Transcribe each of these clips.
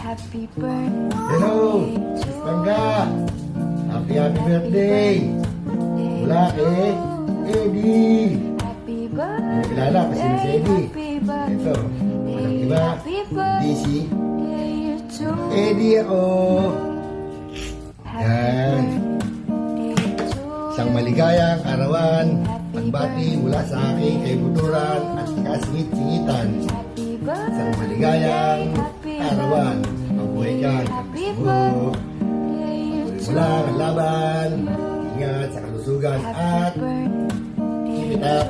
Hello, Pangga. Happy birthday. Mula kay Eddie. Hindi kilala pa sino si Eddie. Ito, walang iba. DC. Eddie ako. Yan. Isang maligayang arawan. Pagbati mula sa aking kaibuturan at kasingit-singitan. Isang maligayang arawan. Mabuhay ka ng Facebook. Mula ng laban. Ingat sa kalusugan at keep it up.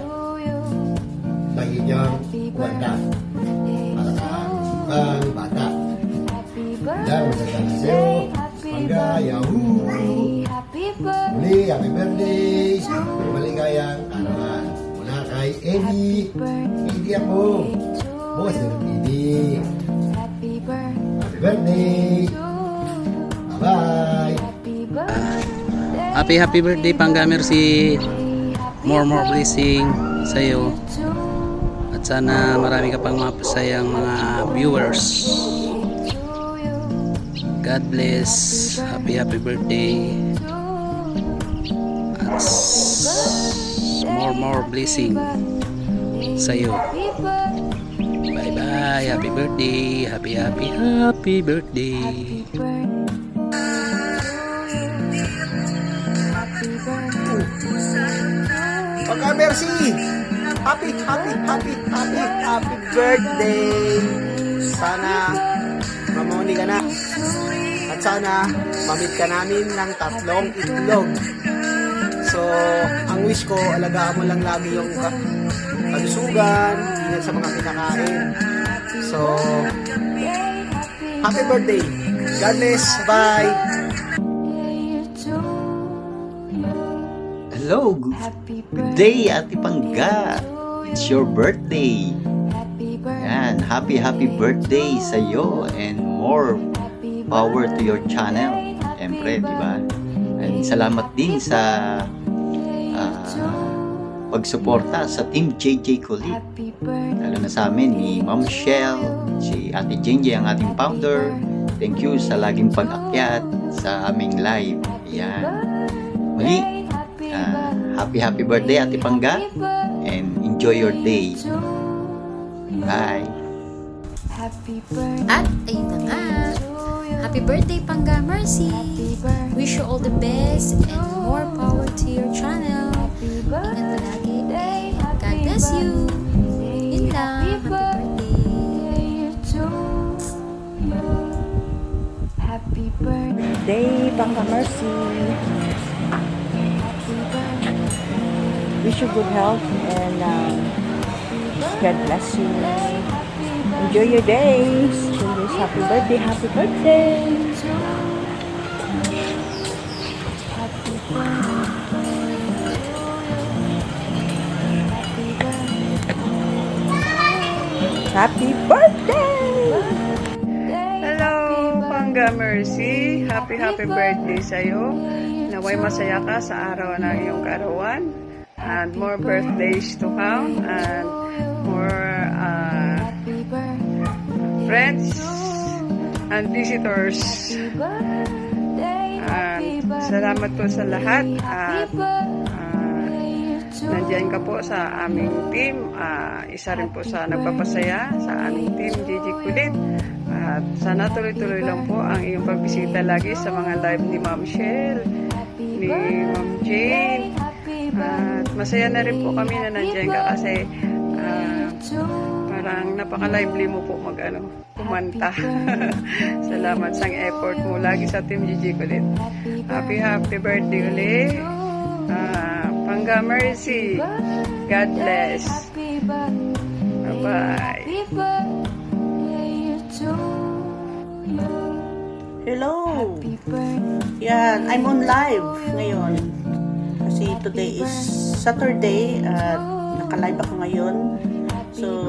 Lagi niyang kuwanta. Para kang bata. Yan, masasama sa'yo. Pangga, yahoo! Muli, happy birthday! Maligayang arawan. Mula kay Eddie. Eddie ako. Boss ng Eddie. Happy birthday! Bye-bye! Happy birthday Pangga, merci. More blessing sa iyo. At sana marami ka pang mapasayang mga viewers. God bless. Happy birthday. At more blessing sa iyo. Bye bye. Happy birthday. Happy birthday. Pangga, merci! Happy birthday! Sana mamuni ka na. At sana mamit ka namin ng 3 itlog. So, ang wish ko, alagaan mo lang lagi yung kalusugan, ingat sa mga kinakain. So, happy birthday! God bless! Bye! Hello, good day Ate Pangga. It's your birthday. Yan, happy birthday sa iyo and more power to your channel. Siyempre, di ba? And salamat din sa pagsuporta sa Team JJ Kulit. Lalo na sa amin ni Ma'am Shell, si Ate Jenji ang ating founder. Thank you sa laging pag-akyat sa aming live. Yan. Muli, happy birthday Ate Pangga and enjoy your day. Bye. At ayun na nga. Happy birthday Pangga, merci. Wish you all the best and more power to your channel. Ingat palagi. God bless you. Yun lang. Happy birthday. Day, Pangga, merci. Wish you good health and God bless you. Enjoy your days. Happy birthday. Happy birthday! Hello, Pangga Mercy. Happy birthday sa'yo. Naway masaya ka sa araw ng iyong karawan. And more birthdays to come. And more friends and visitors. And salamat po sa lahat. At nandiyan ka po sa aming team. Isa rin po sa nagpapasaya sa aming team, JJ Kulit. At sana tuloy-tuloy lang po ang iyong pagbisita lagi sa mga live ni Ma'am Shell, ni Ma'am Jane. At masaya na rin po kami na nandiyan ka kasi parang napaka-lively mo po kumanta. Salamat sa effort mo lagi sa Team JJ Kulit. Happy birthday ulit. Pangga Mercy. God bless. Bye-bye. Hello! Yan, I'm on live ngayon. Kasi today is Saturday at naka-live ako ngayon. So,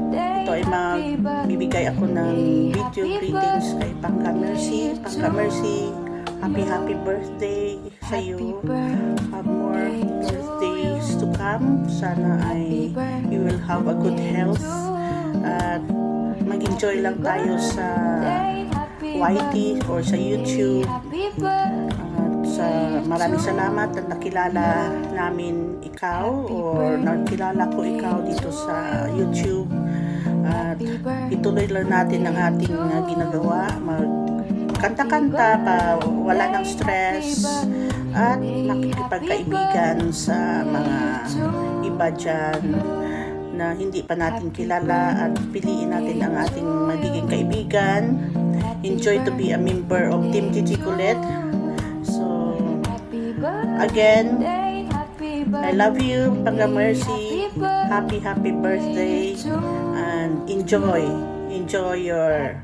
ito ay magbibigay ako ng video greetings kay Pangga Mercy. Pangga Mercy, happy birthday sa iyo. Have more birthdays to come. Sana ay you will have a good health at mag-enjoy lang tayo sa YT or sa YouTube. Maraming salamat at nakilala namin ikaw or nakilala ko ikaw dito sa YouTube. At ituloy lang natin ang ating ginagawa. Magkanta-kanta pa, wala ng stress at makikipagkaibigan sa mga iba dyan na hindi pa natin kilala at piliin natin ang ating magiging kaibigan. Enjoy to be a member of Team Gigi Kulit. So, again, I love you, Pangga Mercy. Happy birthday and enjoy your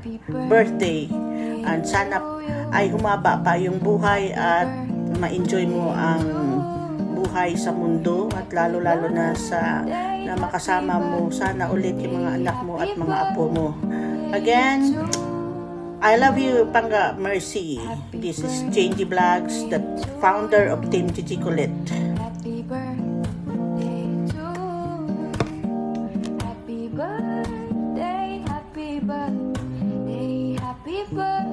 birthday. And sana ay humaba pa yung buhay at ma-enjoy mo ang buhay sa mundo at lalo-lalo na makasama mo sana ulit yung mga anak mo at mga apo mo. Again, I love you, Pangga Mercy. This is JJ Vlogs, the founder of Team Gigi Kulit. Happy birthday to Happy birthday, happy birthday, happy birthday.